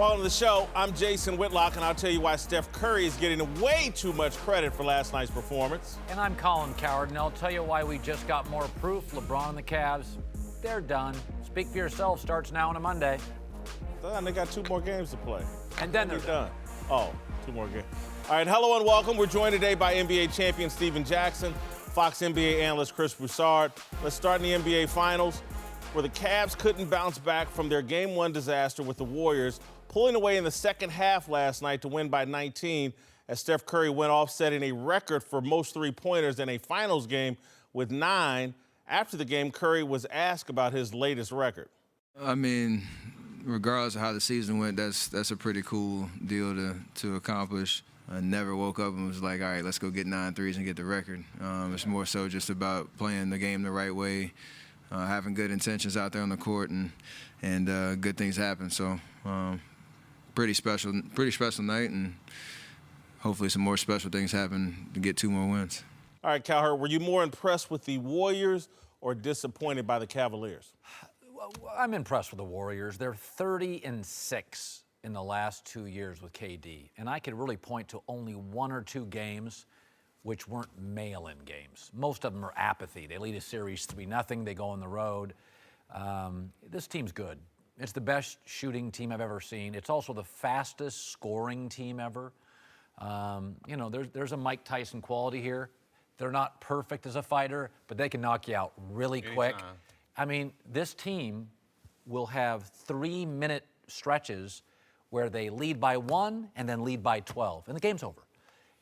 Welcome to the show. I'm Jason Whitlock, and I'll tell you why Steph Curry is getting way too much credit for last night's performance. And I'm Cowherd, and I'll tell you why we just got more proof. LeBron and the Cavs, they're done. Speak for yourself starts now on a Monday. And they got 2 more games to play. And then they're done. Oh, 2 more games. All right, hello and welcome. We're joined today by NBA champion Stephen Jackson, Fox NBA analyst Chris Broussard. Let's start in the NBA Finals, where the Cavs couldn't bounce back from their Game 1 disaster with the Warriors, pulling away in the second half last night to win by 19 as Steph Curry went off, setting a record for most three-pointers in a finals game with 9. After the game, Curry was asked about his latest record. I mean, regardless of how the season went, that's a pretty cool deal to accomplish. I never woke up and was like, all right, let's go get 9 threes and get the record. It's more so just about playing the game the right way, having good intentions out there on the court, and good things happen. So pretty special night, and hopefully some more special things happen to get 2 more wins. All right, Cowherd, were you more impressed with the Warriors or disappointed by the Cavaliers? I'm impressed with the Warriors. They're 30-6 in the last 2 years with KD, and I could really point to only 1 or 2 games which weren't mail-in games. Most of them are apathy. They lead a series 3-0. They go on the road. This team's good. It's the best shooting team I've ever seen. It's also the fastest scoring team ever. There's a Mike Tyson quality here. They're not perfect as a fighter, but they can knock you out really quick. I mean, this team will have 3-minute stretches where they lead by 1 and then lead by 12, and the game's over.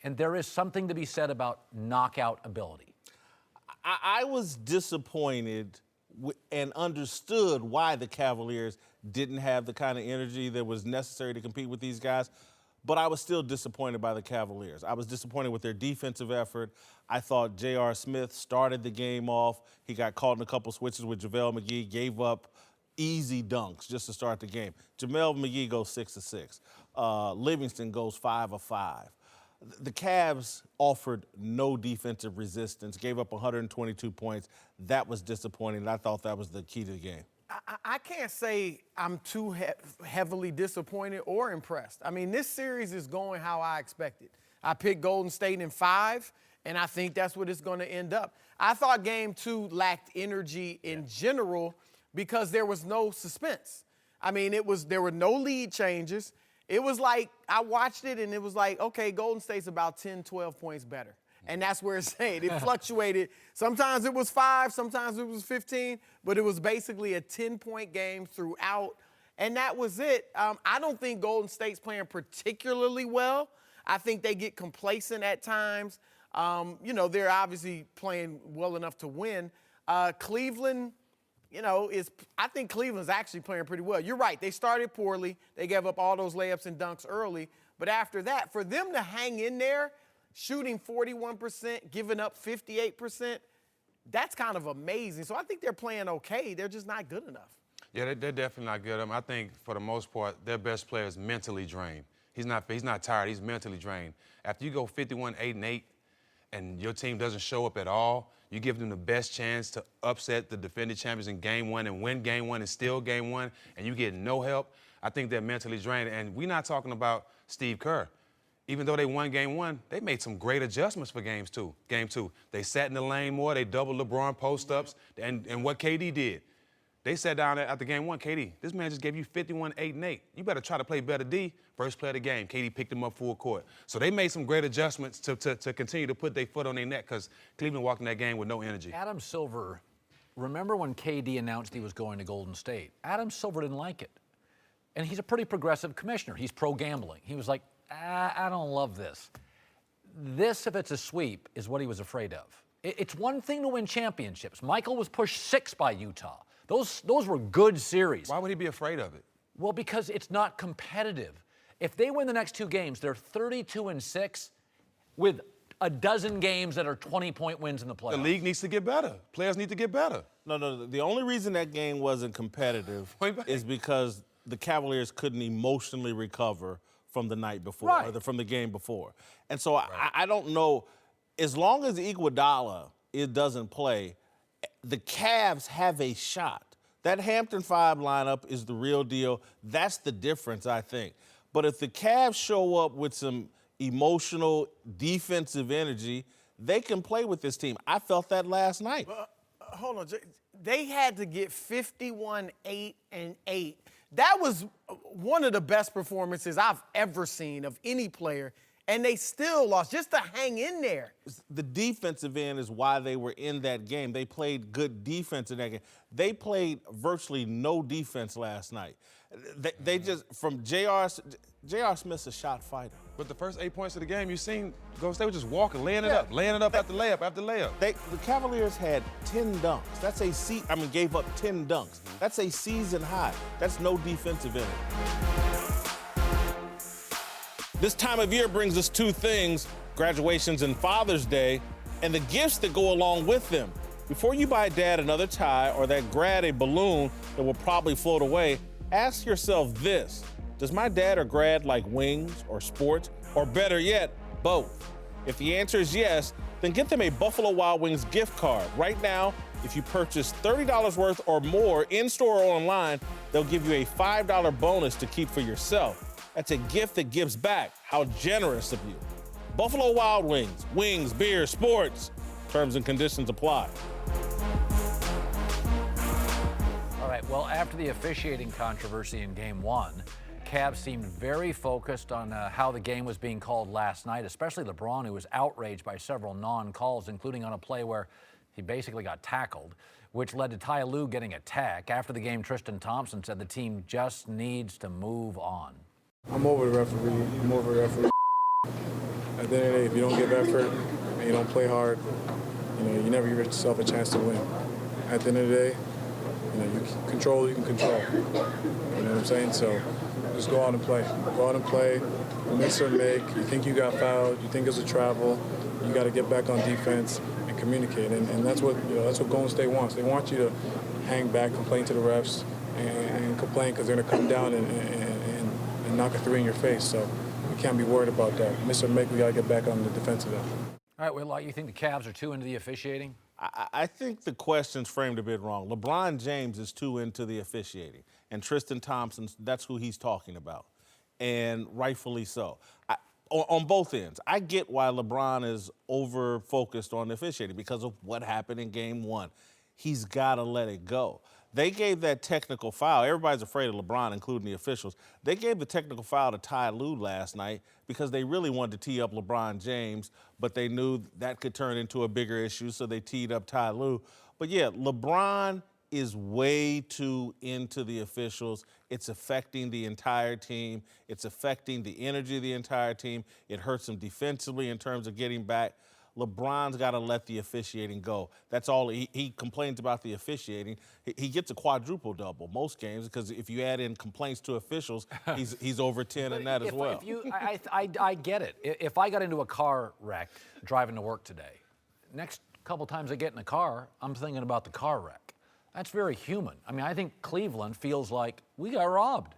And there is something to be said about knockout ability. I was disappointed and understood why the Cavaliers didn't have the kind of energy that was necessary to compete with these guys, but I was still disappointed by the Cavaliers. I was disappointed with their defensive effort. I thought J.R. Smith started the game off. He got caught in a couple switches with JaVale McGee, gave up easy dunks just to start the game. JaVale McGee goes 6 of 6. Livingston goes 5 of 5. The Cavs offered no defensive resistance, gave up 122 points. That was disappointing. I thought that was the key to the game. I can't say I'm too heavily disappointed or impressed. I mean, this series is going how I expected. I picked Golden State in 5, and I think that's what it's going to end up. I thought Game 2 lacked energy in general because there was no suspense. I mean, there were no lead changes. It was like, I watched it and it was like, okay, Golden State's about 10, 12 points better. And that's where it's saying. It fluctuated. Sometimes it was 5, sometimes it was 15, but it was basically a 10-point game throughout. And that was it. I don't think Golden State's playing particularly well. I think they get complacent at times. They're obviously playing well enough to win. Cleveland, I think Cleveland's actually playing pretty well. You're right. They started poorly. They gave up all those layups and dunks early. But after that, for them to hang in there, shooting 41%, giving up 58%, that's kind of amazing. So I think they're playing okay. They're just not good enough. Yeah, they're definitely not good. I think for the most part, their best player is mentally drained. He's not tired. He's mentally drained. After you go 51-8-8 and your team doesn't show up at all, you give them the best chance to upset the defending champions in Game 1 and win Game 1 and steal Game 1, and you get no help. I think they're mentally drained. And we're not talking about Steve Kerr. Even though they won Game 1, they made some great adjustments for Game 2. They sat in the lane more. They doubled LeBron post-ups. And what KD did, they sat down after Game 1, KD, this man just gave you 51-8-8. You better try to play better D. First play of the game, KD picked him up full court. So they made some great adjustments to continue to put their foot on their neck because Cleveland walked in that game with no energy. Adam Silver, remember when KD announced he was going to Golden State? Adam Silver didn't like it. And he's a pretty progressive commissioner. He's pro-gambling. He was like, I don't love this. This, if it's a sweep, is what he was afraid of. It's one thing to win championships. Michael was pushed 6 by Utah. Those were good series. Why would he be afraid of it? Well, because it's not competitive. If they win the next 2 games, they're 32-6 with a dozen games that are 20-point wins in the playoffs. The league needs to get better. Players need to get better. No. The only reason that game wasn't competitive is because the Cavaliers couldn't emotionally recover from the night before, right, or from the game before. And so I don't know, as long as Iguodala doesn't play, the Cavs have a shot. That Hampton 5 lineup is the real deal. That's the difference, I think. But if the Cavs show up with some emotional defensive energy, they can play with this team. I felt that last night. Hold on. They had to get 51, 8, and 8. That was one of the best performances I've ever seen of any player, and they still lost just to hang in there. The defensive end is why they were in that game. They played good defense in that game. They played virtually no defense last night. They just, from J.R. Smith's a shot fighter. But the first 8 points of the game, you seen Golden State was just walking, laying it up after layup after layup. The Cavaliers had 10 dunks. Gave up 10 dunks. That's a season high. That's no defensive end. This time of year brings us two things: graduations and Father's Day, and the gifts that go along with them. Before you buy Dad another tie or that grad a balloon that will probably float away, ask yourself this: does my dad or grad like wings or sports, or better yet, both? If the answer is yes, then get them a Buffalo Wild Wings gift card. Right now, if you purchase $30 worth or more in-store or online, they'll give you a $5 bonus to keep for yourself. That's a gift that gives back. How generous of you. Buffalo Wild Wings, wings, beer, sports. Terms and conditions apply. All right, well, after the officiating controversy in Game 1, Cavs seemed very focused on how the game was being called last night, especially LeBron, who was outraged by several non-calls, including on a play where he basically got tackled, which led to Ty Lue getting a tech. After the game, Tristan Thompson said the team just needs to move on. I'm over the referee. I'm over the referee. At the end of the day, if you don't give effort and you don't play hard, you never give yourself a chance to win. At the end of the day, you can control, you can control. You know what I'm saying? So just go out and play. Go out and play. Miss or make. You think you got fouled. You think it's a travel. You got to get back on defense and communicate. And that's what Golden State wants. They want you to hang back, complain to the refs, and complain because they're going to come down and knock a three in your face. So we can't be worried about that. Miss or make, we got to get back on the defensive end. All right, Whitlock, you think the Cavs are too into the officiating? I think the question's framed a bit wrong. LeBron James is too into the officiating, and Tristan Thompson, that's who he's talking about, and rightfully so. On both ends, I get why LeBron is over-focused on the officiating because of what happened in Game 1. He's got to let it go. They gave that technical foul. Everybody's afraid of LeBron, including the officials. They gave the technical foul to Ty Lue last night because they really wanted to tee up LeBron James, but they knew that could turn into a bigger issue, so they teed up Ty Lue. But yeah, LeBron is way too into the officials. It's affecting the entire team. It's affecting the energy of the entire team. It hurts him defensively in terms of getting back. LeBron's got to let the officiating go. That's all. He complains about the officiating. He gets a quadruple double most games because if you add in complaints to officials, he's over 10 in that as well. I get it. If I got into a car wreck driving to work today, next couple times I get in a car, I'm thinking about the car wreck. That's very human. I mean, I think Cleveland feels like we got robbed.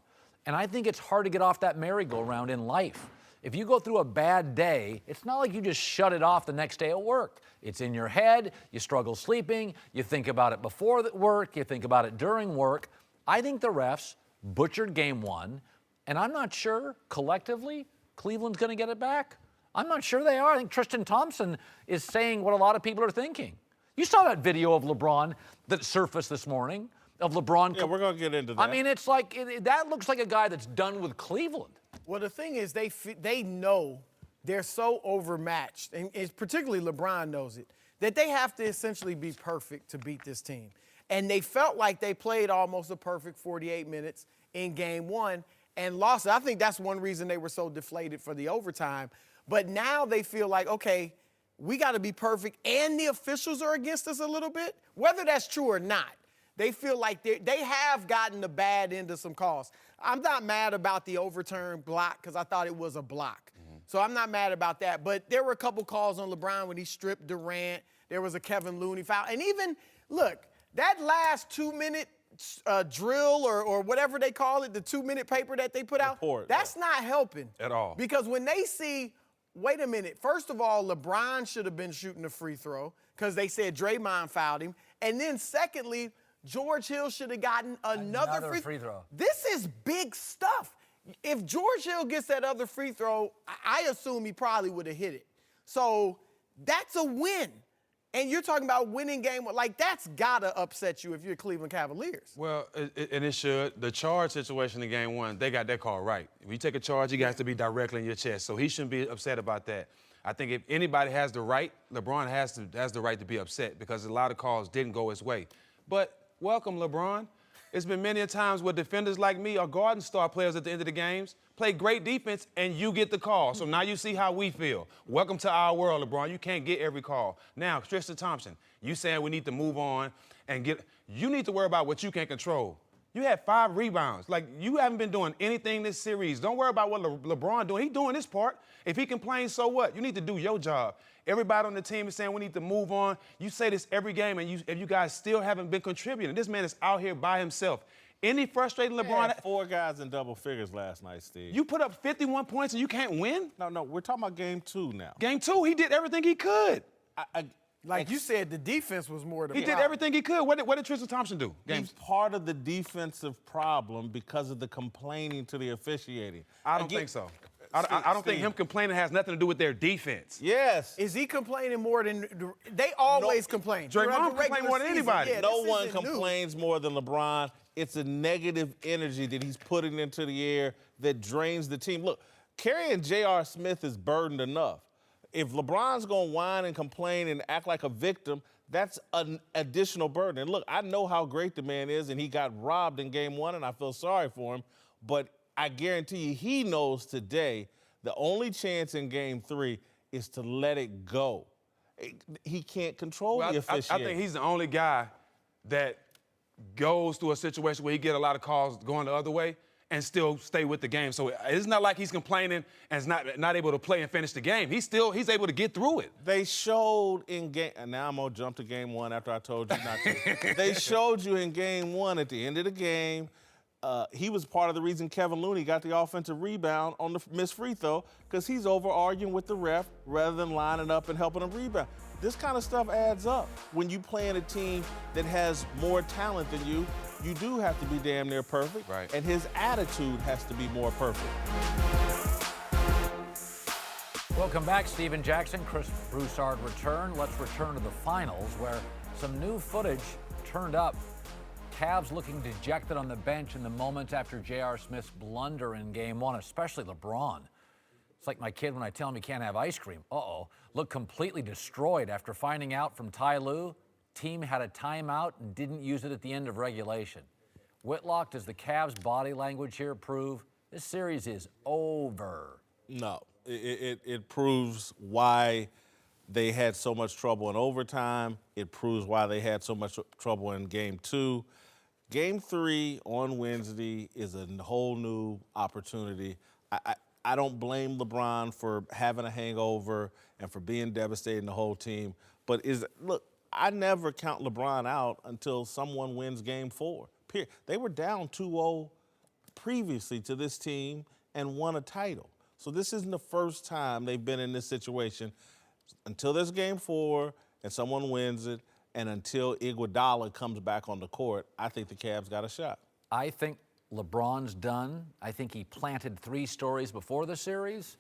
And I think it's hard to get off that merry-go-round in life. If you go through a bad day, it's not like you just shut it off the next day at work. It's in your head, you struggle sleeping, you think about it before work, you think about it during work. I think the refs butchered Game 1, and I'm not sure, collectively, Cleveland's going to get it back. I'm not sure they are. I think Tristan Thompson is saying what a lot of people are thinking. You saw that video of LeBron that surfaced this morning, of LeBron. Yeah, we're going to get into that. I mean, it's like, that looks like a guy that's done with Cleveland. Well, the thing is, they know they're so overmatched, and particularly LeBron knows it, that they have to essentially be perfect to beat this team. And they felt like they played almost a perfect 48 minutes in Game 1 and lost it. I think that's one reason they were so deflated for the overtime. But now they feel like, okay, we got to be perfect, and the officials are against us a little bit. Whether that's true or not, they feel like they have gotten the bad end of some calls. I'm not mad about the overturned block because I thought it was a block. So I'm not mad about that. But there were a couple calls on LeBron when he stripped Durant. There was a Kevin Looney foul. And even, look, that last 2-minute drill or whatever they call it, the 2-minute paper that they put out, that's not helping. At all. Because when they see, wait a minute, first of all, LeBron should have been shooting a free throw because they said Draymond fouled him. And then secondly, George Hill should have gotten another free throw. This is big stuff. If George Hill gets that other free throw, I assume he probably would have hit it. So that's a win. And you're talking about winning game. Like, that's got to upset you if you're Cleveland Cavaliers. Well, and it should. The charge situation in game one, they got that call right. If you take a charge, it has to be directly in your chest. So he shouldn't be upset about that. I think if anybody has the right, LeBron has the right to be upset because a lot of calls didn't go his way. But welcome, LeBron. It's been many a times where defenders like me or guarding star players at the end of the games play great defense and you get the call. So now you see how we feel. Welcome to our world, LeBron. You can't get every call. Now, Tristan Thompson, you saying we need to move on and you need to worry about what you can control. You had 5 rebounds. Like, you haven't been doing anything this series. Don't worry about what LeBron doing. He's doing his part. If he complains, so what? You need to do your job. Everybody on the team is saying we need to move on. You say this every game, and you guys still haven't been contributing. This man is out here by himself. Any frustrating LeBron? Had 4 guys in double figures last night, Steve. You put up 51 points and you can't win? No, we're talking about game 2 now. Game 2, he did everything he could. Like you said, the defense was more the He did everything he could. What did Tristan Thompson do? He's part of the defensive problem because of the complaining to the officiating. I don't think so. I don't think him complaining has nothing to do with their defense. Yes. Is he complaining more than they always complain? Draymond complains more than anybody. Yeah, no one complains more than LeBron. It's a negative energy that he's putting into the air that drains the team. Look, carrying J.R. Smith is burdened enough. If LeBron's going to whine and complain and act like a victim, that's an additional burden. And look, I know how great the man is, and he got robbed in game 1, and I feel sorry for him. But I guarantee you he knows today the only chance in game 3 is to let it go. He can't control the officiating. I think he's the only guy that goes through a situation where he get a lot of calls going the other way and still stay with the game. So it's not like he's complaining and is not able to play and finish the game. He's able to get through it. They showed in game, and now I'm gonna jump to game 1 after I told you not to. They showed you in game 1 at the end of the game, he was part of the reason Kevin Looney got the offensive rebound on the missed free throw because he's over arguing with the ref rather than lining up and helping him rebound. This kind of stuff adds up. When you play in a team that has more talent than you do have to be damn near perfect. Right. And his attitude has to be more perfect. Welcome back, Steven Jackson. Chris Broussard return. Let's return to the finals where some new footage turned up. Cavs looking dejected on the bench in the moments after J.R. Smith's blunder in game 1, especially LeBron. It's like my kid when I tell him he can't have ice cream. Looked completely destroyed after finding out from Ty Lue. Team had a timeout and didn't use it at the end of regulation. Whitlock, does the Cavs' body language here prove this series is over? No, it proves why they had so much trouble in overtime. It proves why they had so much trouble in game 2. Game 3 on Wednesday is a whole new opportunity. I don't blame LeBron for having a hangover and for being devastating the whole team. But look, I never count LeBron out until someone wins game 4. They were down 2-0 previously to this team and won a title. So this isn't the first time they've been in this situation. Until there's game 4 and someone wins it, and until Iguodala comes back on the court, I think the Cavs got a shot. I think LeBron's done. I think he planted 3 stories before the series.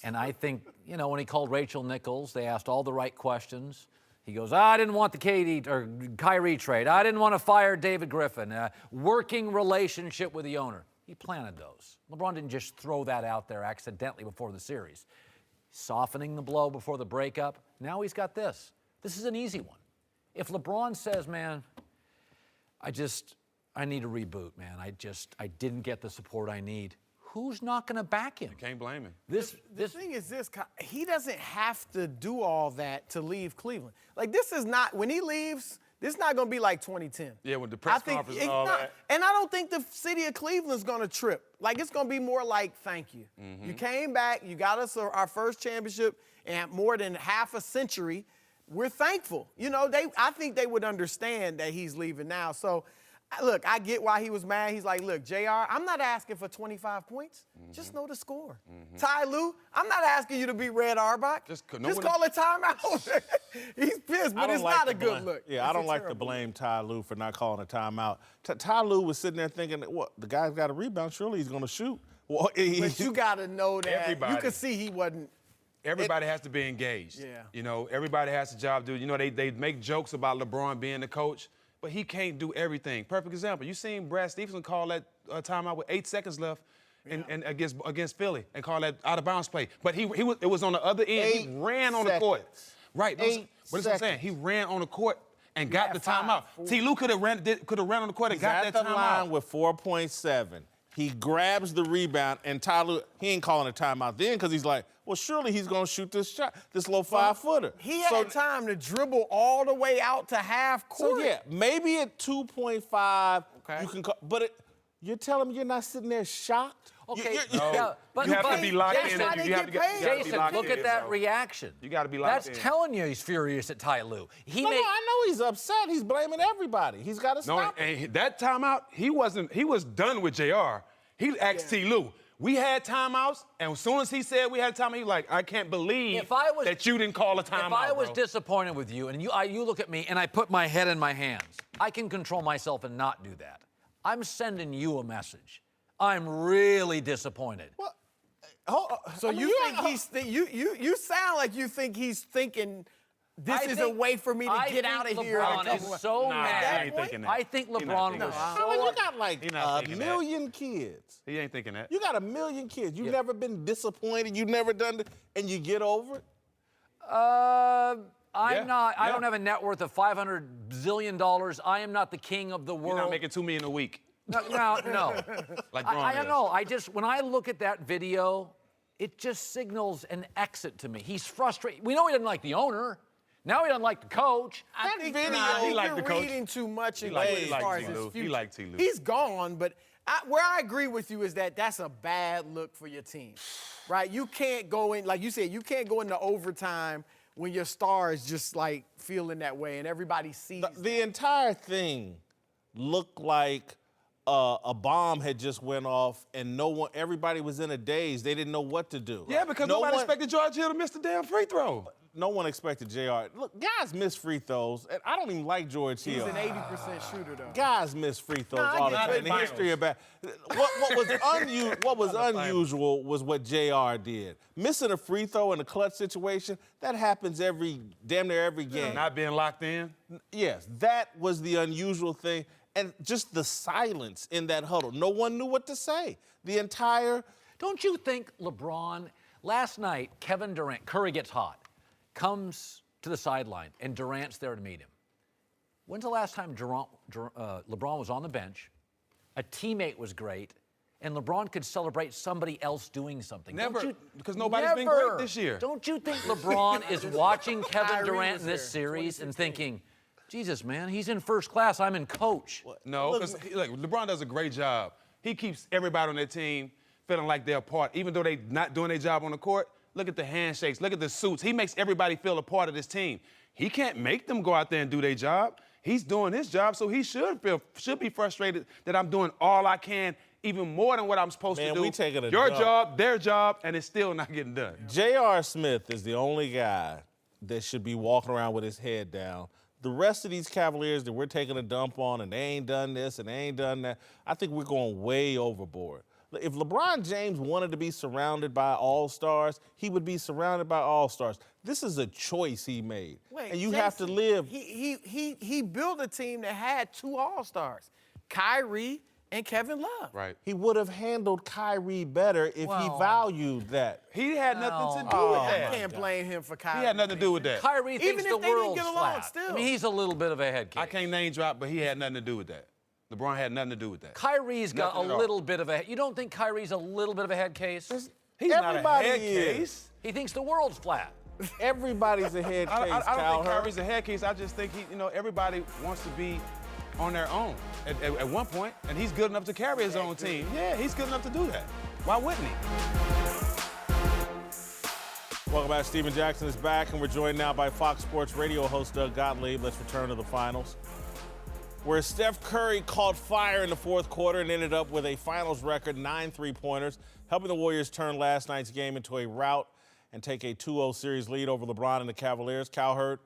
And I think, when he called Rachel Nichols, they asked all the right questions. He goes, I didn't want the KD or Kyrie trade. I didn't want to fire David Griffin. Working relationship with the owner. He planted those. LeBron didn't just throw that out there accidentally before the series. Softening the blow before the breakup. Now he's got this. This is an easy one. If LeBron says, man, I need a reboot, man. I didn't get the support I need. Who's not going to back him? You can't blame him. The thing is this, he doesn't have to do all that to leave Cleveland. Like, this is not, when he leaves, this is not going to be like 2010. Yeah, with the press conference and all that. And I don't think the city of Cleveland's going to trip. Like, it's going to be more like, thank you. Mm-hmm. You came back, you got us our first championship in more than half a century. We're thankful. I think they would understand that he's leaving now. So Look, I get why he was mad. He's like, look, JR, I'm not asking for 25 points. Just know the score. Ty Lue, I'm not asking you to be Red Auerbach. Just call a timeout. He's pissed, but it's not a good look. Yeah, I don't like to blame Ty Lue for not calling a timeout. Ty Lue was sitting there thinking, what, the guy's got a rebound. Surely he's going to shoot. Well, but you got to know that. Everybody. You could see he wasn't. Everybody has to be engaged. Yeah. You know, everybody has a job to do. You know, they make jokes about LeBron being the coach, but he can't do everything. Perfect example. You seen Brad Stevenson call that timeout with 8 seconds left and against Philly and call that out of bounds play. But it was on the other end. He ran on the court. Right. But that's what I'm saying. He ran on the court and got the timeout. T. Lue could have ran on the court and got that timeout. He's at the line with 4.7. He grabs the rebound, and Ty Lue, he ain't calling a timeout then because he's like, well, surely he's going to shoot this shot, this little 5-footer. He had time to dribble all the way out to half court. So, yeah, maybe at 2.5, you can call, but you're telling me you're not sitting there shocked? Okay, but you have to be locked in. Jason, look at that reaction. You got to be locked in. That's telling you he's furious at Ty Lue. I know he's upset. He's blaming everybody. He's got to stop it. And that timeout, he was done with JR. He asked T. Lue. We had timeouts, and as soon as he said we had a timeout, he was like, I can't believe that you didn't call a timeout. If I was disappointed with you, and you look at me, and I put my head in my hands, I can control myself and not do that. I'm sending you a message. I'm really disappointed. Well, so you sound like you think he's thinking this is a way for me to get out of here. LeBron is so mad. I think LeBron was so. You got like a million kids. He ain't thinking that. You got a million kids. You've never been disappointed. You've never done it, and you get over it. I'm not. I don't have a net worth of $500 zillion. I am not the king of the world. You're not making $2 million a week. No. Like I don't know. When I look at that video, it just signals an exit to me. He's frustrated. We know he doesn't like the owner. Now he doesn't like the coach. I think you're reading too much into it as far as his future. He liked T. Lue. He's gone, but where I agree with you is that's a bad look for your team, right? You can't go in, like you said, you can't go into overtime when your star is just like feeling that way and everybody sees the entire thing looked like a bomb had just went off and everybody was in a daze. They didn't know what to do. Yeah, because nobody expected George Hill to miss the damn free throw. No one expected JR. Look, guys miss free throws, and I don't even like George Hill. He's an 80% shooter, though. Guys miss free throws all the time. In the history of what was unusual was what JR did. Missing a free throw in a clutch situation, that happens damn near every game. Not being locked in? Yes, that was the unusual thing. And just the silence in that huddle. No one knew what to say. Don't you think LeBron, last night, Kevin Durant, Curry gets hot, comes to the sideline, and Durant's there to meet him. When's the last time LeBron was on the bench, a teammate was great, and LeBron could celebrate somebody else doing something? Never, because nobody's been great this year. Don't you think LeBron is watching Kevin Durant in this series and thinking, Jesus, man, he's in first class, I'm in coach? No, because LeBron does a great job. He keeps everybody on their team feeling like they're a part, even though they're not doing their job on the court. Look at the handshakes. Look at the suits. He makes everybody feel a part of this team. He can't make them go out there and do their job. He's doing his job, so he should be frustrated that I'm doing all I can, even more than what I'm supposed to do. We taking your job, their job, and it's still not getting done. J.R. Smith is the only guy that should be walking around with his head down. The rest of these Cavaliers that we're taking a dump on and they ain't done this and they ain't done that, I think we're going way overboard. If LeBron James wanted to be surrounded by all-stars, he would be surrounded by all-stars. This is a choice he made. And you have to live. He built a team that had 2 all-stars, Kyrie and Kevin Love. Right. He would have handled Kyrie better if he valued that. He had nothing to do with that. I can't blame him for Kyrie. He had nothing to do with that. Kyrie thinks the world's flat. Still. I mean, he's a little bit of a head case. I can't name drop, but he had nothing to do with that. LeBron had nothing to do with that. Kyrie's got a little bit of a... You don't think Kyrie's a little bit of a head case? He's not a head case. He thinks the world's flat. Everybody's a head case, I don't Cowherd. think Kyrie's a head case. I just think everybody wants to be on their own at one point, and he's good enough to carry his own team. Yeah, he's good enough to do that. Why wouldn't he? Welcome back. Steven Jackson is back, and we're joined now by Fox Sports Radio host Doug Gottlieb. Let's return to the finals. where Steph Curry caught fire in the fourth quarter and ended up with a finals record 9 3-pointers, helping the Warriors turn last night's game into a rout and take a 2-0 series lead over LeBron and the Cavaliers. Cowherd,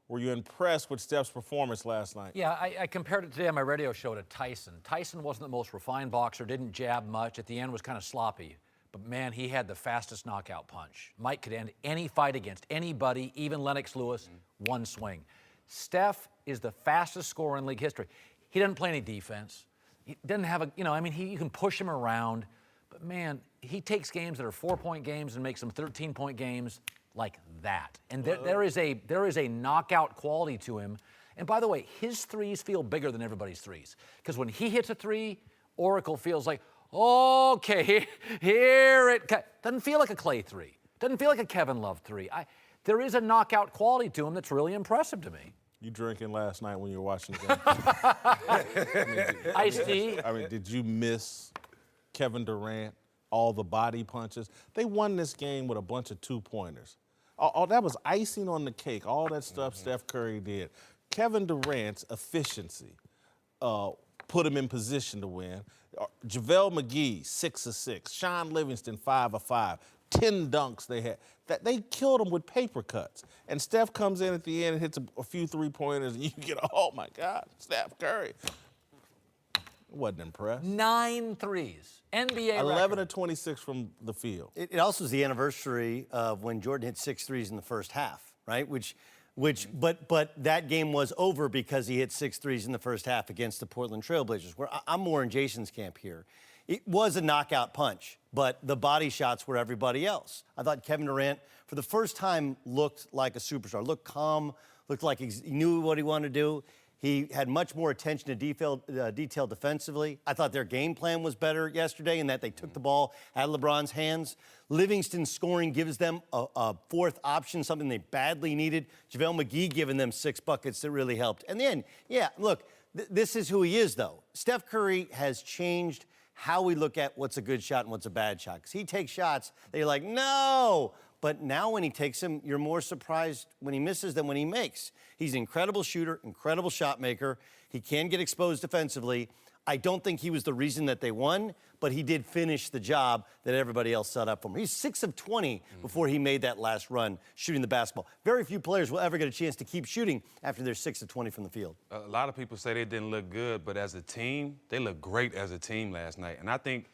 were you impressed with Steph's performance last night? Yeah, I compared it today on my radio show to Tyson. Tyson wasn't the most refined boxer, didn't jab much. At the end was kind of sloppy. But, man, he had the fastest knockout punch. Mike could end any fight against anybody, even Lennox Lewis, one swing. Steph is the fastest scorer in league history. He doesn't play any defense. He doesn't have a, you can push him around. But, man, he takes games that are 4-point games and makes them 13-point games like that. And there is a knockout quality to him. And, by the way, his threes feel bigger than everybody's threes. Because when he hits a three, Oracle feels like, okay, here it doesn't feel like a Clay three. Doesn't feel like a Kevin Love three. There is a knockout quality to him that's really impressive to me. You drinking last night when you were watching the game? Iced tea. I mean, did you miss Kevin Durant, all the body punches? They won this game with a bunch of 2-pointers. All that was icing on the cake, all that stuff Steph Curry did. Kevin Durant's efficiency put him in position to win. JaVale McGee, 6 of 6. Sean Livingston, 5 of 5. 10 dunks they had. They killed him with paper cuts. And Steph comes in at the end and hits a few 3-pointers, and you get, oh, my God, Steph Curry. Wasn't impressed. 9 threes. NBA 11 record. of 26 from the field. It also is the anniversary of when Jordan hit 6 threes in the first half, right? But that game was over because he hit 6 threes in the first half against the Portland Trailblazers, where I'm more in Jason's camp here. It was a knockout punch, but the body shots were everybody else. I thought Kevin Durant, for the first time, looked like a superstar, looked calm, looked like he knew what he wanted to do. He had much more attention to detail defensively. I thought their game plan was better yesterday in that they took the ball out of LeBron's hands. Livingston's scoring gives them a fourth option, something they badly needed. JaVale McGee giving them 6 buckets that really helped. And then, yeah, look, this is who he is, though. Steph Curry has changed how we look at what's a good shot and what's a bad shot. Because he takes shots that you're like, no! But now when he takes them, you're more surprised when he misses than when he makes. He's an incredible shooter, incredible shot maker. He can get exposed defensively. I don't think he was the reason that they won, but he did finish the job that everybody else set up for him. He's 6 of 20 before he made that last run shooting the basketball. Very few players will ever get a chance to keep shooting after they're 6 of 20 from the field. A lot of people say they didn't look good, but as a team, they looked great as a team last night. And I think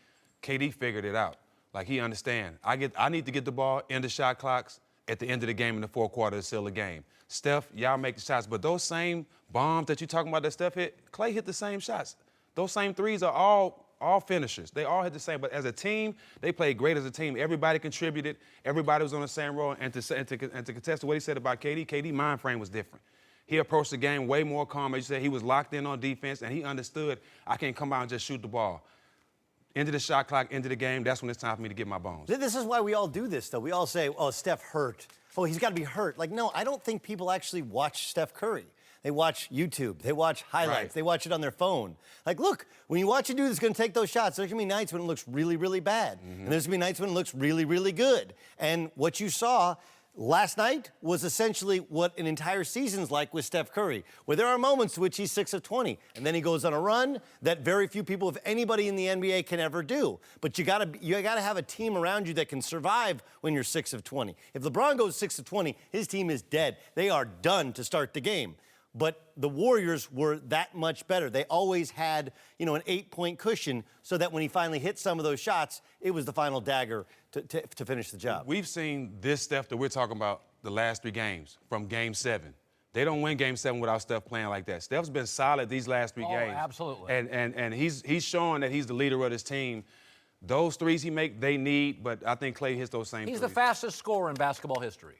KD figured it out. Like, he understands. I need to get the ball in the shot clocks at the end of the game in the fourth quarter to seal the game. Steph, y'all make the shots, but those same bombs that you're talking about that Steph hit, Clay hit the same shots. Those same threes are all finishers. They all hit the same, but as a team, they played great as a team. Everybody contributed. Everybody was on the same roll. And to contest what he said about KD mind frame was different. He approached the game way more calm. As you said, he was locked in on defense, and he understood I can't come out and just shoot the ball. Into the shot clock, into the game, that's when it's time for me to get my bones. This is why we all do this, though. We all say, oh, Steph hurt. Oh, he's got to be hurt. Like, no, I don't think people actually watch Steph Curry. They watch YouTube. They watch highlights. Right. They watch it on their phone. Like, look, when you watch a dude that's going to take those shots, there's going to be nights when it looks really, really bad. And there's going to be nights when it looks really, really good. And what you saw last night was essentially what an entire season's like with Steph Curry, where there are moments to which he's 6 of 20, and then he goes on a run that very few people, if anybody in the NBA, can ever do. But you gotta have a team around you that can survive when you're 6 of 20. If LeBron goes 6 of 20, his team is dead. They are done to start the game. But the Warriors were that much better. They always had, an 8-point cushion so that when he finally hit some of those shots, it was the final dagger to finish the job. We've seen this Steph that we're talking about the last 3 games from Game 7. They don't win Game 7 without Steph playing like that. Steph's been solid these last 3 games. Oh, absolutely. And he's showing that he's the leader of this team. Those threes he make, they need, but I think Clay hits those same He's threes. the fastest scorer in basketball history.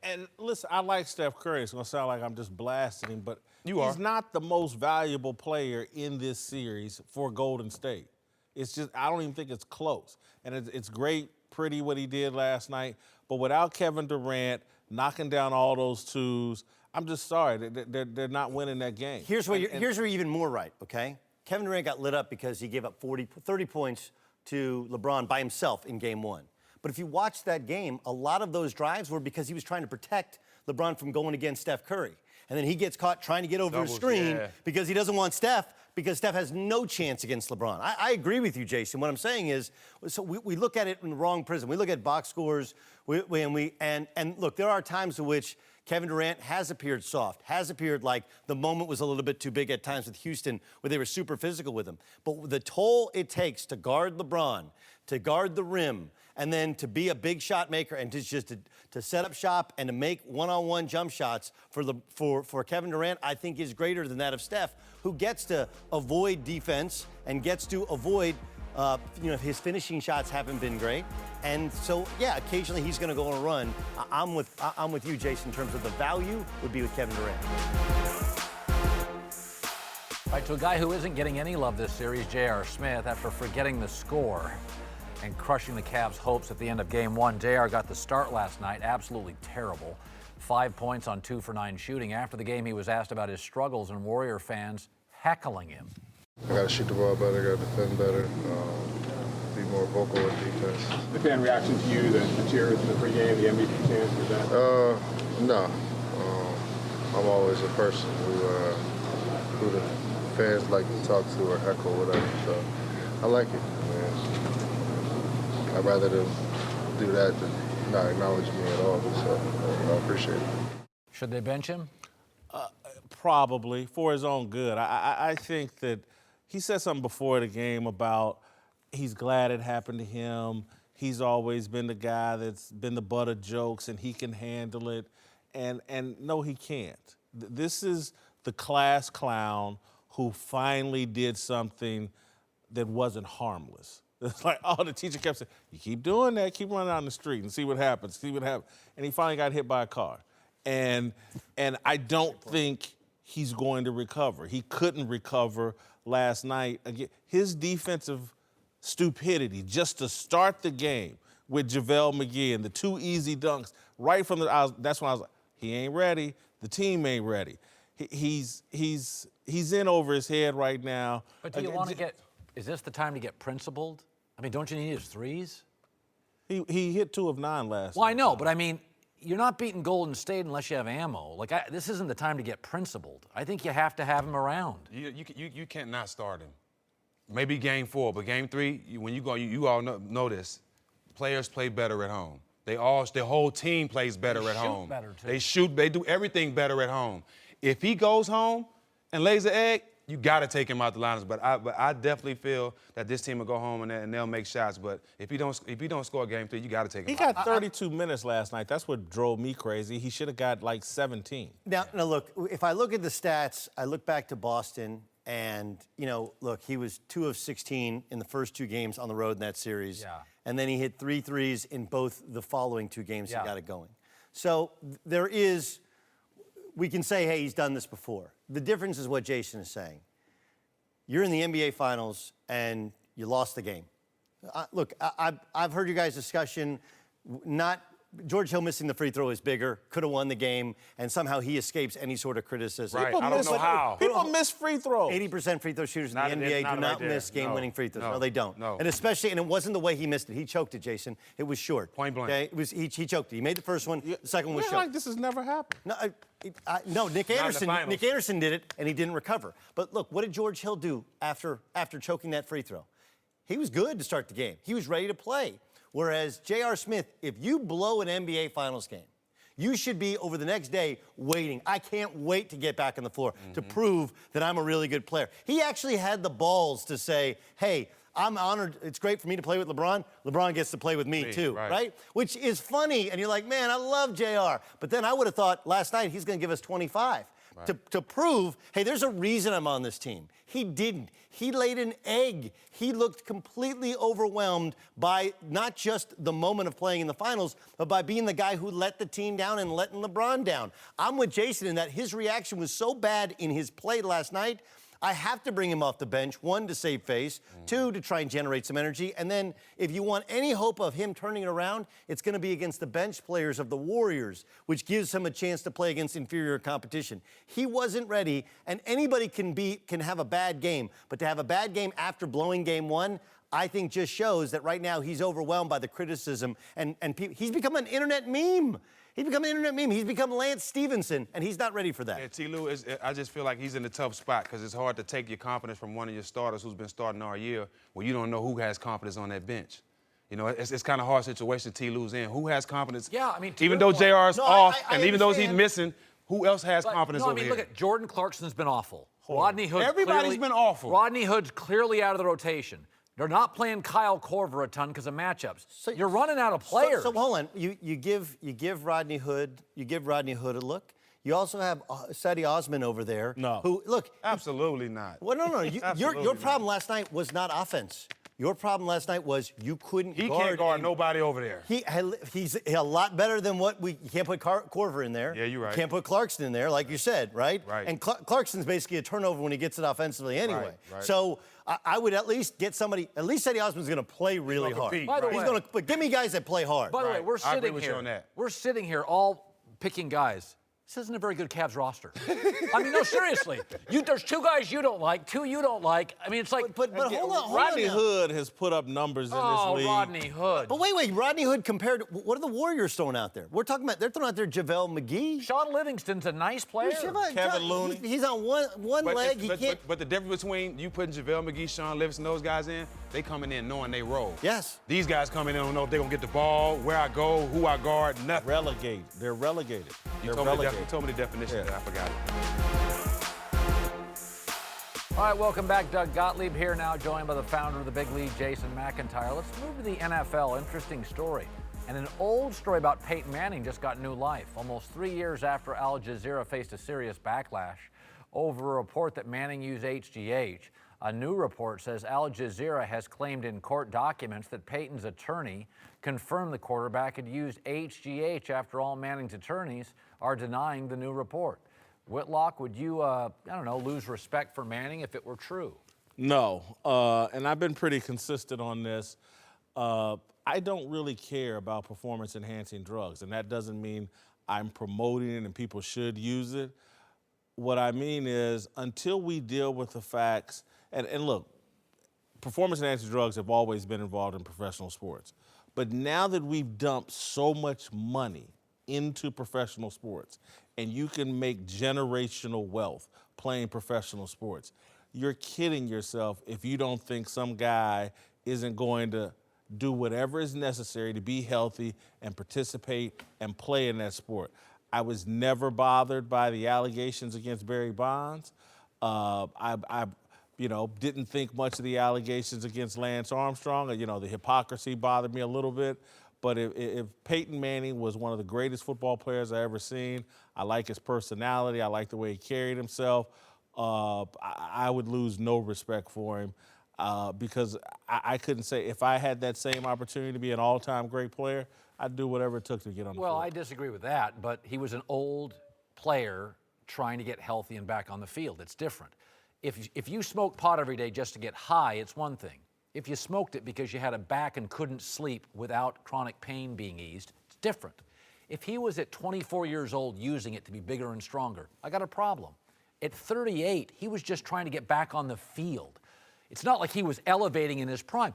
And listen, I like Steph Curry. It's going to sound like I'm just blasting him, but he's not the most valuable player in this series for Golden State. It's just, I don't even think it's close. And it's great, pretty what he did last night, but without Kevin Durant knocking down all those twos, I'm just sorry. They're not winning that game. Here's where you're even more right, okay? Kevin Durant got lit up because he gave up 30 points to LeBron by himself in Game 1. But if you watch that game, a lot of those drives were because he was trying to protect LeBron from going against Steph Curry. and then he gets caught trying to get over his screen because he doesn't want Steph, because Steph has no chance against LeBron. I agree with you, Jason. What I'm saying is, so we look at it in the wrong prism. We look at box scores, and look, there are times in which Kevin Durant has appeared soft, has appeared like the moment was a little bit too big at times with Houston, where they were super physical with him. But the toll it takes to guard LeBron, to guard the rim, and then to be a big shot maker and to set up shop and to make one-on-one jump shots for Kevin Durant, I think is greater than that of Steph, who gets to avoid defense and gets to avoid, his finishing shots haven't been great. And so, yeah, occasionally he's going to go on a run. I'm with you, Jason, in terms of the value would be with Kevin Durant. All right, to a guy who isn't getting any love this series, J.R. Smith, after forgetting the score and crushing the Cavs' hopes at the end of Game 1. J.R. got the start last night, absolutely terrible. 5 points on 2 for 9 shooting. After the game, he was asked about his struggles, and Warrior fans heckling him. I got to shoot the ball better, got to defend better, be more vocal with defense. The fan reaction to you, the cheers in the pregame, the MVP chants, was that? No. I'm always a person who the fans like to talk to or heckle, whatever. So I like it. I'd rather them do that than not acknowledge me at all. So I appreciate it. Should they bench him? Probably, for his own good. I think that he said something before the game about he's glad it happened to him. He's always been the guy that's been the butt of jokes, and he can handle it. And no, he can't. This is the class clown who finally did something that wasn't harmless. It's like, oh, the teacher kept saying, you keep doing that, keep running down the street and see what happens, see what happens. And he finally got hit by a car. And I don't think he's going to recover. He couldn't recover last night. Again, his defensive stupidity just to start the game with JaVale McGee and the 2 easy dunks right from that's when I was like, he ain't ready. The team ain't ready. He's in over his head right now. But do you want to get, is this the time to get principled? I mean, don't you need his threes? He hit 2 of 9 last night. Well, I know, but I mean, you're not beating Golden State unless you have ammo. Like, this isn't the time to get principled. I think you have to have him around. You can't not start him. Maybe Game 4, but Game 3, when you go, you all know this. Players play better at home. The whole team plays better at home. They shoot better, too. They shoot, they do everything better at home. If he goes home and lays an egg, you got to take him out the lineups. But I definitely feel that this team will go home and they'll make shots. But if he don't score Game 3, you got to take him out. He got 32 minutes last night. That's what drove me crazy. He should have got like 17. Now, look, if I look at the stats, I look back to Boston, and, look, he was 2 of 16 in the first 2 games on the road in that series. Yeah. And then he hit 3 threes in both the following 2 games he got it going. So there is, we can say, hey, he's done this before. The difference is what Jason is saying. You're in the NBA Finals, and you lost the game. Look, I've heard you guys' discussion. George Hill missing the free throw is bigger, could have won the game, and somehow he escapes any sort of criticism. Right, I don't know how. People miss free throws. 80% free throw shooters in the NBA do not miss game-winning free throws. No, they don't. No. And especially, and it wasn't the way he missed it. He choked it, Jason. It was short. Point blank. Okay? He choked it. He made the first one. The second one was We're short. like this has never happened. No, Nick Anderson did it, and he didn't recover. But look, what did George Hill do after choking that free throw? He was good to start the game. He was ready to play. Whereas J.R. Smith, if you blow an NBA Finals game, you should be over the next day waiting. I can't wait to get back on the floor to prove that I'm a really good player. He actually had the balls to say, hey, I'm honored. It's great for me to play with LeBron. LeBron gets to play with me too, right? Which is funny. And you're like, man, I love JR. But then I would have thought last night he's going to give us 25 to prove, hey, there's a reason I'm on this team. He didn't. He laid an egg. He looked completely overwhelmed by not just the moment of playing in the finals, but by being the guy who let the team down and letting LeBron down. I'm with Jason in that his reaction was so bad in his play last night. I have to bring him off the bench, 1, to save face, 2, to try and generate some energy. And then if you want any hope of him turning it around, it's going to be against the bench players of the Warriors, which gives him a chance to play against inferior competition. He wasn't ready, and anybody can have a bad game. But to have a bad game after blowing game 1, I think just shows that right now he's overwhelmed by the criticism, and he's become an internet meme. He's become an internet meme. He's become Lance Stevenson, and he's not ready for that. Yeah, T. Lou, I just feel like he's in a tough spot because it's hard to take your confidence from one of your starters who's been starting all year when you don't know who has confidence on that bench. You know, it's kind of hard situation T. Lou's in. Who has confidence? Yeah, I mean, even though JR is off, I and even though he's understand. missing, who else has But, confidence no, over I mean, here? look at Jordan Clarkson's been awful. Rodney Hood. Everybody's been awful. Rodney Hood's clearly out of the rotation. They're not playing Kyle Korver a ton because of matchups. So- You're running out of players. So hold on. You give Rodney Hood a look. You also have Sadie Osman over there. No. Who look? Absolutely not. Well, no. Absolutely Your not. problem last night was not offense. Your problem last night was you couldn't He guard. can't guard and- nobody over there. He's a lot better than what you can't put Korver in there. Yeah, you're right. You can't put Clarkson in there, like you said, right? Right. And Clarkson's basically a turnover when he gets it offensively anyway. Right. So I would at least get somebody. At least Sadie Osman's going to play really gonna hard. compete, By the right. way- He's going to. But give me guys that play hard. By the way, Right. we're I agree sitting with you here. on that. We're sitting here all picking guys. This isn't a very good Cavs roster. I mean, no, seriously. There's two guys you don't like, two you don't like. I mean, it's like. But hold on. Rodney now. Hood has put up numbers in Oh, this league. Rodney Hood. But wait, Rodney Hood compared. What are the Warriors throwing out there? We're talking about. They're throwing out there JaVale McGee. Sean Livingston's a nice player. Kevin Looney. He's on one leg. He can't. But the difference between you putting JaVale McGee, Sean Livingston, those guys in, they coming in knowing they role. Yes. These guys coming in don't know if they're going to get the ball, where I go, who I guard, nothing. Relegate. They're relegated. You They're relegated. told me the definition. Yeah. I forgot it. All right, welcome back. Doug Gottlieb here now, joined by the founder of the Big League, Jason McIntyre. Let's move to the NFL. Interesting story. And an old story about Peyton Manning just got new life. Almost 3 years after Al Jazeera faced a serious backlash over a report that Manning used HGH, a new report says Al Jazeera has claimed in court documents that Peyton's attorney confirmed the quarterback had used HGH. After all, Manning's attorneys are denying the new report. Whitlock, would you, lose respect for Manning if it were true? No, and I've been pretty consistent on this. I don't really care about performance-enhancing drugs, and that doesn't mean I'm promoting it and people should use it. What I mean is, until we deal with the facts, and look, performance-enhancing drugs have always been involved in professional sports. But now that we've dumped so much money into professional sports, and you can make generational wealth playing professional sports, you're kidding yourself if you don't think some guy isn't going to do whatever is necessary to be healthy and participate and play in that sport. I was never bothered by the allegations against Barry Bonds. I didn't think much of the allegations against Lance Armstrong. The hypocrisy bothered me a little bit. But if Peyton Manning was one of the greatest football players I ever seen, I like his personality, I like the way he carried himself, I would lose no respect for him because I couldn't say if I had that same opportunity to be an all-time great player, I'd do whatever it took to get on the Well, field. I disagree with that, but he was an old player trying to get healthy and back on the field. It's different. If you smoke pot every day just to get high, it's one thing. If you smoked it because you had a back and couldn't sleep without chronic pain being eased, it's different. If he was at 24 years old using it to be bigger and stronger, I got a problem. At 38, he was just trying to get back on the field. It's not like he was elevating in his prime.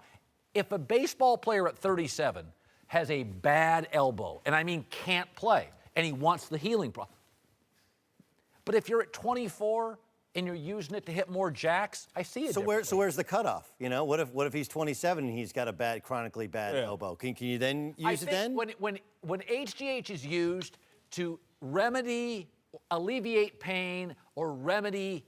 If a baseball player at 37 has a bad elbow, and I mean can't play, and he wants the healing process, but if you're at 24 and you're using it to hit more jacks, I see it. So where's the cutoff? What if he's 27 and he's got a chronically bad elbow? Can you then use it then? When HGH is used to alleviate pain or remedy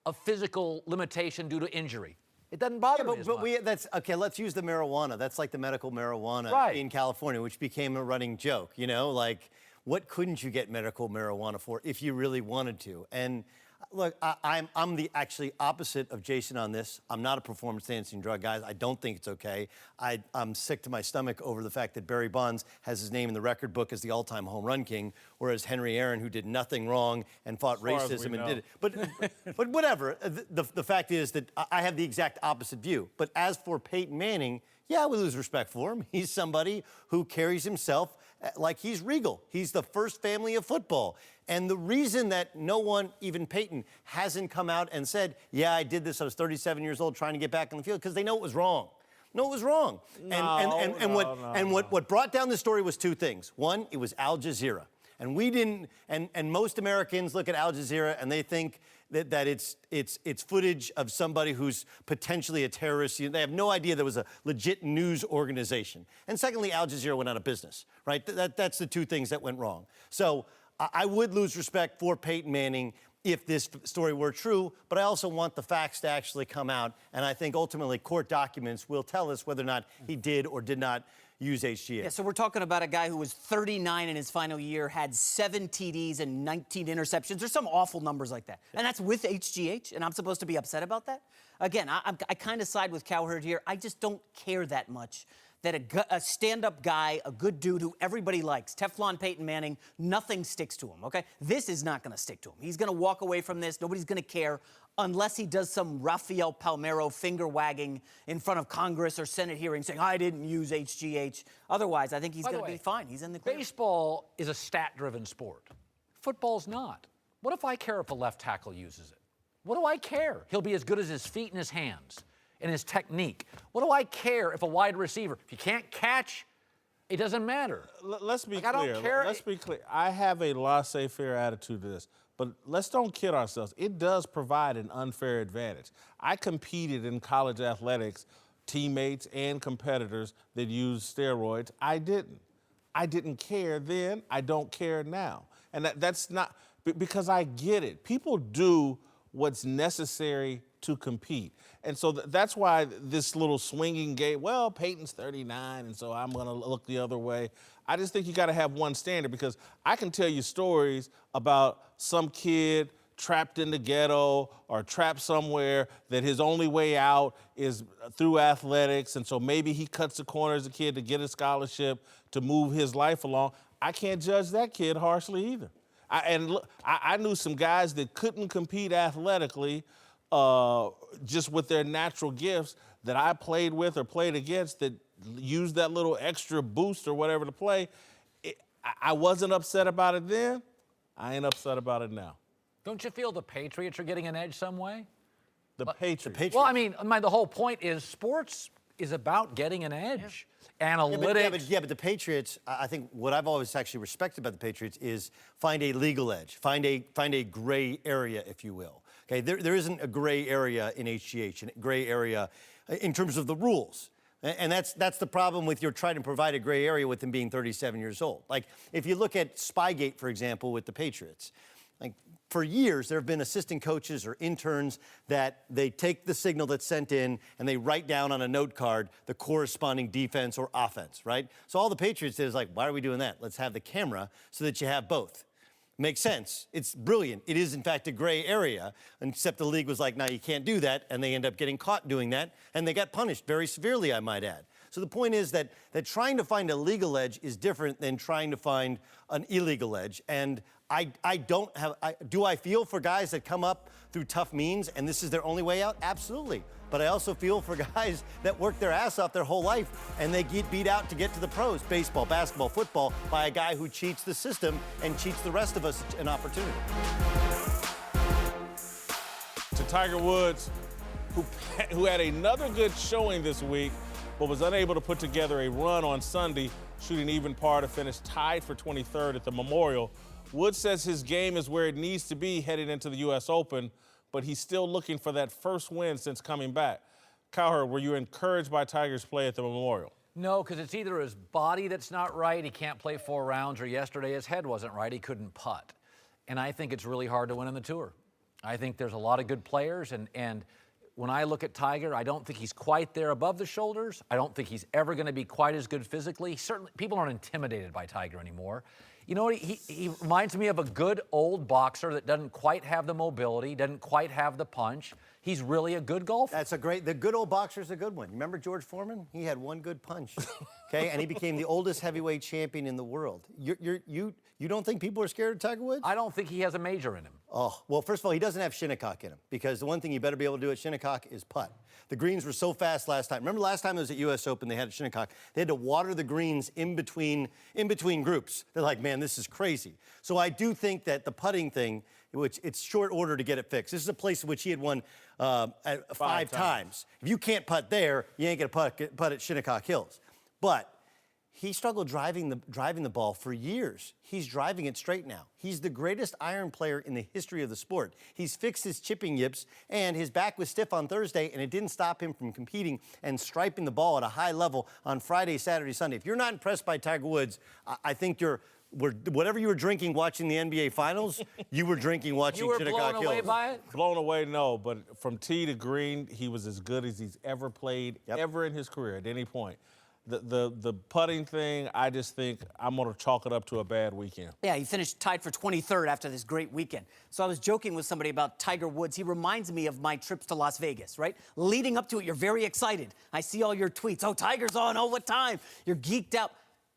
a physical limitation due to injury, it doesn't bother me as much. That's okay. Let's use the marijuana. That's like the medical marijuana Right. in California, which became a running joke. Like what couldn't you get medical marijuana for if you really wanted to? And look, I'm the actually opposite of Jason on this. I'm not a performance-enhancing drug guy. I don't think it's okay. I'm sick to my stomach over the fact that Barry Bonds has his name in the record book as the all-time home run king, whereas Henry Aaron, who did nothing wrong and fought far as we racism and know. did it. But whatever. The fact is that I have the exact opposite view. But as for Peyton Manning, yeah, we lose respect for him. He's somebody who carries himself like he's regal. He's the first family of football. And the reason that no one, even Peyton, hasn't come out and said, yeah, I did this, I was 37 years old trying to get back on the field, because they know it was wrong. No, it was wrong. What brought down the story was two things. One, it was Al Jazeera. And we didn't, and most Americans look at Al Jazeera and they think that it's footage of somebody who's potentially a terrorist. They have no idea there was a legit news organization. And secondly, Al Jazeera went out of business, right? That's the two things that went wrong. So I would lose respect for Peyton Manning if this story were true, but I also want the facts to actually come out, and I think ultimately court documents will tell us whether or not he did or did not use HGH. Yeah, so we're talking about a guy who was 39 in his final year, had 7 TDs and 19 interceptions. There's some awful numbers like that. And that's with HGH, and I'm supposed to be upset about that? Again, I kind of side with Cowherd here. I just don't care that much that a stand-up guy, a good dude who everybody likes, Teflon Peyton Manning, nothing sticks to him, okay? This is not going to stick to him. He's going to walk away from this. Nobody's going to care unless he does some Rafael Palmeiro finger-wagging in front of Congress or Senate hearing saying, I didn't use HGH. Otherwise, I think he's going to be fine. He's in the clear. Baseball is a stat-driven sport. Football's not. What if I care if a left tackle uses it? What do I care? He'll be as good as his feet and his hands and his technique. What do I care if a wide receiver, if you can't catch, it doesn't matter. Let's be clear. I don't care. Let's be clear. I have a laissez-faire attitude to this, but let's don't kid ourselves. It does provide an unfair advantage. I competed in college athletics, teammates and competitors that used steroids. I didn't. I didn't care then. I don't care now. And that's not, because I get it. People do what's necessary to compete. And so that's why this little swinging game, well, Peyton's 39, and so I'm going to look the other way. I just think you got to have one standard, because I can tell you stories about some kid trapped in the ghetto or trapped somewhere that his only way out is through athletics, and so maybe he cuts the corner as a kid to get a scholarship to move his life along. I can't judge that kid harshly either. I knew some guys that couldn't compete athletically just with their natural gifts that I played with or played against that used that little extra boost or whatever to play. I wasn't upset about it then. I ain't upset about it now. Don't you feel the Patriots are getting an edge some way? The Patriots. Well, I mean, the whole point is sports is about getting an edge. Yeah. Analytics. Yeah, but the Patriots, I think what I've always actually respected about the Patriots is find a legal edge, find a gray area, if you will. Okay, there isn't a gray area in HGH, a gray area in terms of the rules. And that's the problem with you're trying to provide a gray area with him being 37 years old. Like, if you look at Spygate, for example, with the Patriots, like, for years, there have been assistant coaches or interns that they take the signal that's sent in and they write down on a note card the corresponding defense or offense, right? So all the Patriots did is like, why are we doing that? Let's have the camera so that you have both. Makes sense. It's brilliant. It is, in fact, a gray area, except the league was like, no, you can't do that, and they end up getting caught doing that, and they got punished very severely, I might add. So the point is that trying to find a legal edge is different than trying to find an illegal edge. And do I feel for guys that come up through tough means and this is their only way out? Absolutely. But I also feel for guys that work their ass off their whole life and they get beat out to get to the pros, baseball, basketball, football, by a guy who cheats the system and cheats the rest of us an opportunity. To Tiger Woods, who had another good showing this week, but was unable to put together a run on Sunday, shooting even par to finish tied for 23rd at the Memorial. Woods says his game is where it needs to be headed into the U.S. Open, but he's still looking for that first win since coming back. Cowherd, were you encouraged by Tiger's play at the Memorial? No, because it's either his body that's not right, he can't play 4 rounds, or yesterday his head wasn't right, he couldn't putt. And I think it's really hard to win in the Tour. I think there's a lot of good players, and when I look at Tiger, I don't think he's quite there above the shoulders. I don't think he's ever going to be quite as good physically. Certainly, people aren't intimidated by Tiger anymore. You know what? He reminds me of a good old boxer that doesn't quite have the mobility, doesn't quite have the punch. He's really a good golfer. The good old boxer's a good one. You remember George Foreman? He had one good punch, okay? And he became the oldest heavyweight champion in the world. You don't think people are scared of Tiger Woods? I don't think he has a major in him. Oh, well, first of all, he doesn't have shinnecock in him, because the one thing you better be able to do at shinnecock is putt. The greens were so fast last time. Remember last time it was at U.S. Open, they had at shinnecock. They had to water the greens in between groups. They're like, man, this is crazy. So I do think that the putting thing which it's short order to get it fixed. This is a place in which he had won five times. If you can't putt there, you ain't going to putt at Shinnecock Hills. But he struggled driving the ball for years. He's driving it straight now. He's the greatest iron player in the history of the sport. He's fixed his chipping yips, and his back was stiff on Thursday, and it didn't stop him from competing and striping the ball at a high level on Friday, Saturday, Sunday. If you're not impressed by Tiger Woods, I think whatever you were drinking watching the NBA Finals, you were drinking watching Shinnecock Hills. You were blown away by it? Blown away, no. But from tee to green, he was as good as he's ever played, ever in his career at any point. The putting thing, I just think I'm going to chalk it up to a bad weekend. Yeah, he finished tied for 23rd after this great weekend. So I was joking with somebody about Tiger Woods. He reminds me of my trips to Las Vegas, right? Leading up to it, you're very excited. I see all your tweets. Oh, Tiger's on. Oh, what time? You're geeked out.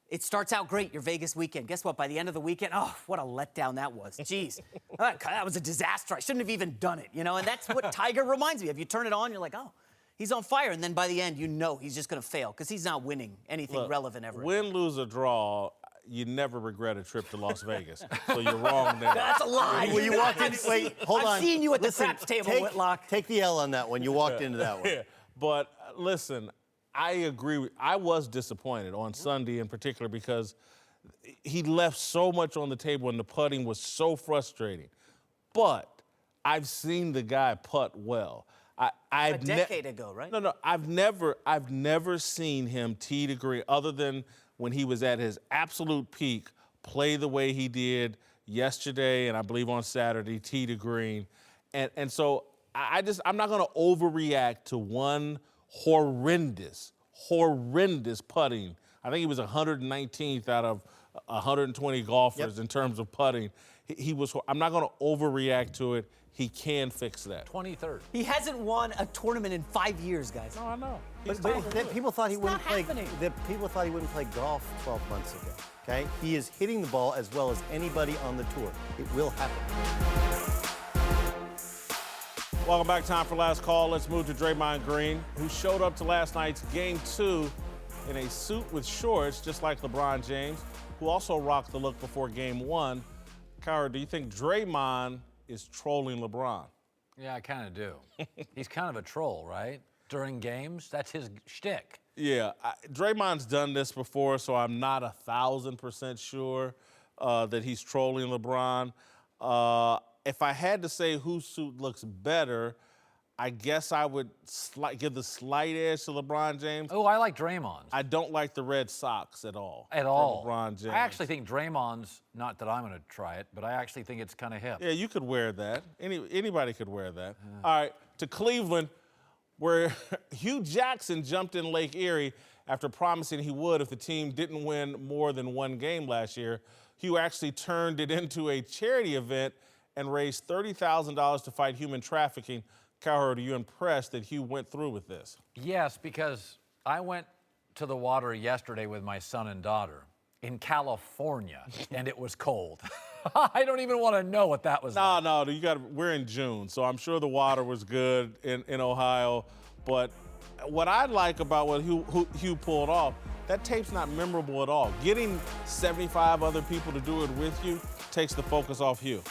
It starts out great, your Vegas weekend. Guess what? By the end of the weekend, oh, what a letdown that was. Jeez. That was a disaster. I shouldn't have even done it, And that's what Tiger reminds me of. You turn it on, you're like, oh. He's on fire, and then by the end, he's just going to fail because he's not winning anything relevant ever. Win, lose, or draw, you never regret a trip to Las Vegas. So you're wrong there. That's a lie. Well, you walked in. Wait, hold on. I've seen you at the craps table, Whitlock. Take the L on that one. You walked into that one. Yeah. But listen, I agree. I was disappointed on Sunday in particular because he left so much on the table and the putting was so frustrating. But I've seen the guy putt well. A decade ago, right? No. I've never seen him tee to green other than when he was at his absolute peak, play the way he did yesterday and I believe on Saturday, tee to green. And so I'm not going to overreact to one horrendous putting. I think he was 119th out of 120 golfers in terms of putting. I'm not going to overreact to it. He can fix that. 23rd. He hasn't won a tournament in 5 years, guys. No, I know. But people thought he wouldn't play. happening. People thought he wouldn't play golf 12 months ago. Okay, he is hitting the ball as well as anybody on the tour. It will happen. Welcome back. Time for last call. Let's move to Draymond Green, who showed up to last night's Game 2 in a suit with shorts, just like LeBron James, who also rocked the look before Game 1. Cowherd, do you think Draymond is trolling LeBron? Yeah, I kind of do. He's kind of a troll, right? During games, that's his shtick. Yeah, Draymond's done this before, so I'm not 1,000% sure that he's trolling LeBron. If I had to say whose suit looks better, I guess I would give the slight edge to LeBron James. Oh, I like Draymond's. I don't like the red socks at all. At all. LeBron James. I actually think Draymond's, not that I'm going to try it, but I actually think it's kind of hip. Yeah, you could wear that. Anybody could wear that. All right, to Cleveland, where Hugh Jackson jumped in Lake Erie after promising he would if the team didn't win more than one game last year. Hugh actually turned it into a charity event and raised $30,000 to fight human trafficking. Cowherd, are you impressed that Hugh went through with this? Yes, because I went to the water yesterday with my son and daughter in California, and it was cold. I don't even want to know what that was like. No, we're in June, so I'm sure the water was good in Ohio. But what I like about what Hugh pulled off, that tape's not memorable at all. Getting 75 other people to do it with you takes the focus off Hugh.